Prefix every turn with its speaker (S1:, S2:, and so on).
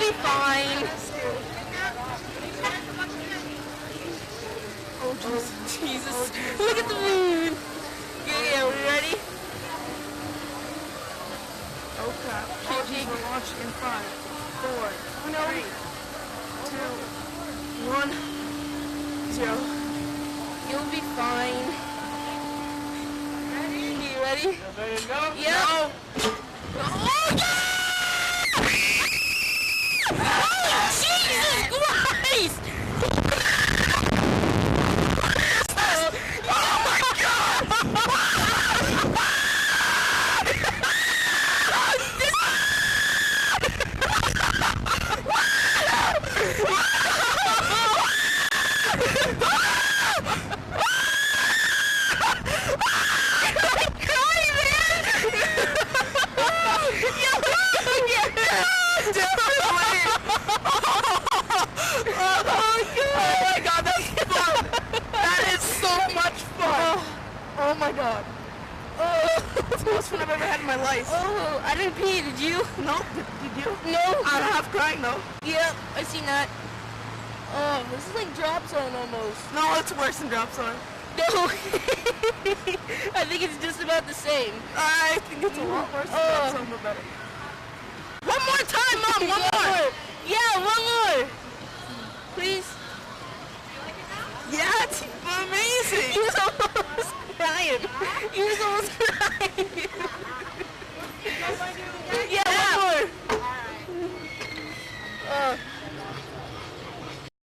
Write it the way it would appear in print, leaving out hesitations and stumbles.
S1: be fine.
S2: Oh, Jesus.
S1: Look at the moon. Yeah, we ready?
S2: Oh, crap. Apologies, we're launching in 5, 4, 3, 2, 1, 0.
S1: You'll be fine. You ready?
S3: There you go.
S1: Yep.
S2: No.
S1: Oh, yeah! Oh, Jesus Christ! Oh, my God!
S2: Oh my god. It's the most fun I've ever had in my life.
S1: Oh, I didn't pee, did you?
S2: No, did you?
S1: No.
S2: I'm half crying though.
S1: Yep, I seen that. Oh, this is like drop zone almost.
S2: No, it's worse than drop zone.
S1: No. I think it's just about the same.
S2: I think it's a lot worse than drop zone, but better. One more time, Mom! One more!
S1: Yeah, one more. Please.
S2: Yeah, it's amazing!
S1: He was almost crying. He was almost crying.